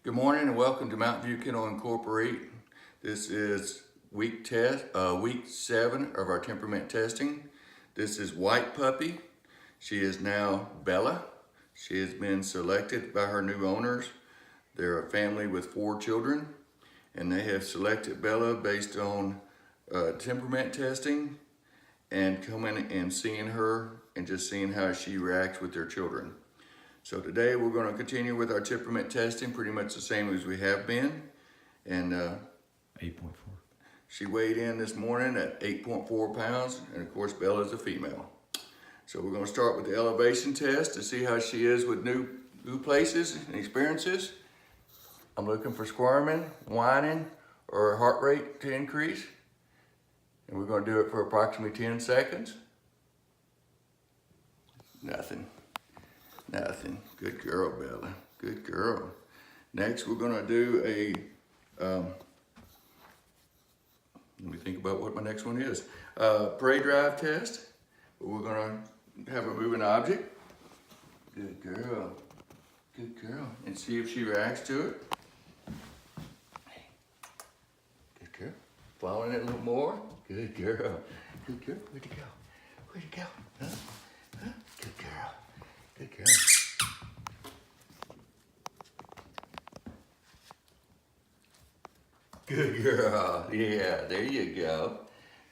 Good morning and welcome to Mountain View Kennel Incorporate. This is week 7 of our temperament testing. This is White Puppy. She is now Bella. She has been selected by her new owners. They're a family with 4 children, and they have selected Bella based on temperament testing and coming and seeing her and just seeing how she reacts with their children. So today we're going to continue with our temperament testing, pretty much the same as we have been. And 8.4. She weighed in this morning at 8.4 pounds, and of course Bella's a female. So we're going to start with the elevation test to see how she is with new places and experiences. I'm looking for squirming, whining, or a heart rate to increase. And we're going to do it for approximately 10 seconds. Nothing. Nothing. Good girl, Bella. Good girl. Next, we're going to do a, let me think about what my next one is. Prey drive test. We're going to have a moving object. Good girl. Good girl. And see if she reacts to it. Good girl. Following it a little more. Good girl. Good girl. Where'd you go? Where'd you go? Huh? Huh? Good girl. Good girl. Good girl. Yeah, there you go.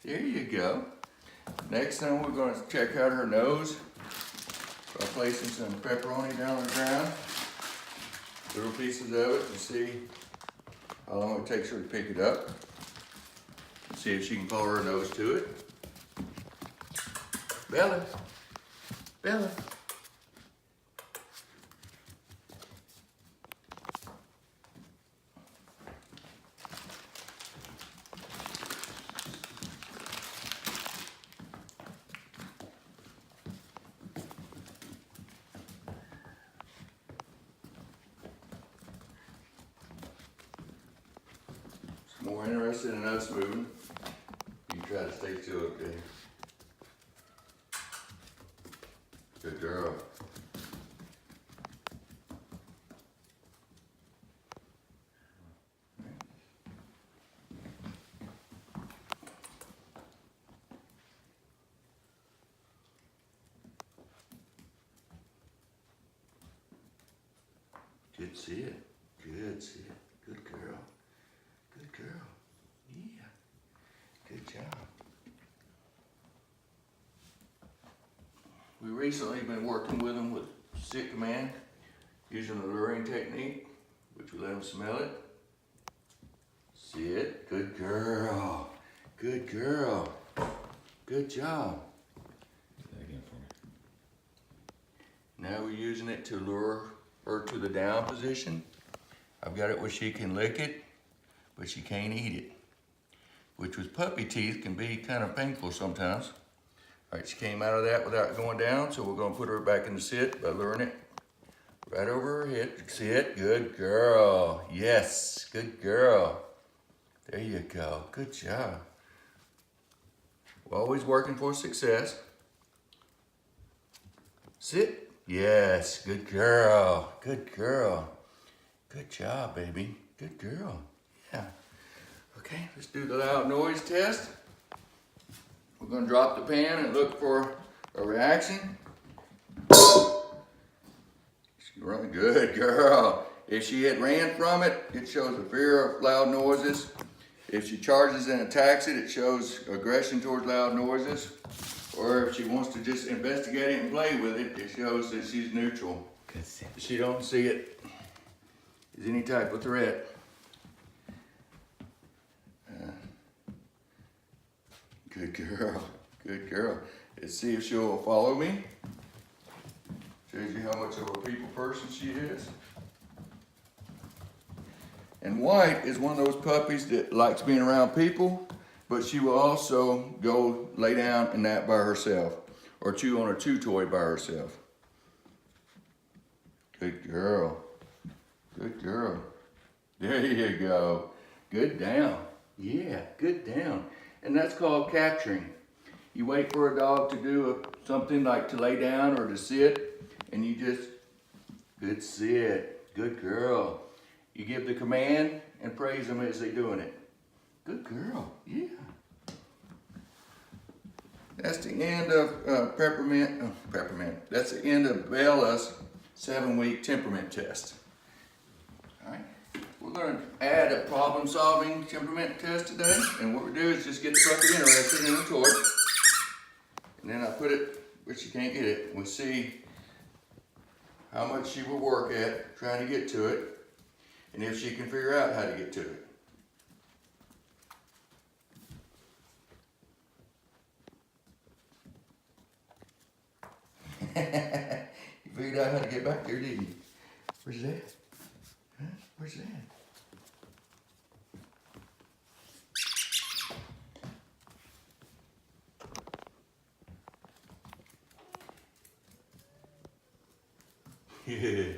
There you go. Next time we're going to check out her nose by placing some pepperoni down on the ground. Little pieces of it to see how long it takes her to pick it up. See if she can pull her nose to it. Bella. Bella. More interested in us moving. You try to stay still, okay? Good girl. Good see it. Good see it. Good girl. Good girl. Yeah. Good job. We recently been working with them with sit command, using the luring technique, which we let them smell it. See it. Good girl. Good girl. Good job. Say that again for me. Now we're using it to lure her to the down position. I've got it where she can lick it, but she can't eat it, which with puppy teeth can be kind of painful sometimes. All right, she came out of that without going down, so we're gonna put her back in the sit by luring it right over her head. Sit, good girl. Yes, good girl. There you go, good job. We're always working for success. Sit, yes, good girl, good girl. Good job, baby, good girl, yeah. Okay, let's do the loud noise test. We're gonna drop the pan and look for a reaction. She's running, good girl. If she had ran from it, it shows a fear of loud noises. If she charges and attacks it, it shows aggression towards loud noises. Or if she wants to just investigate it and play with it, it shows that she's neutral. Good sit. She don't see it as any type of threat. Good girl, good girl. Let's see if she'll follow me. Shows you how much of a people person she is. And White is one of those puppies that likes being around people, but she will also go lay down and nap by herself or chew on a chew toy by herself. Good girl, good girl. There you go. Good down. Yeah, good down. And that's called capturing. You wait for a dog to do something like to lay down or to sit, and you just, good sit, good girl. You give the command and praise them as they're doing it. Good girl, yeah. That's the end of Peppermint. That's the end of Bella's 7-week temperament test. All right, we're going to add a problem-solving temperament test today, and what we do is just get the puppy interested in the toy, and then I put it where she can't get it. We'll see how much she will work at trying to get to it, and if she can figure out how to get to it. You figured out how to get back there, didn't you? Where's that? Huh? Where's that? Yeah.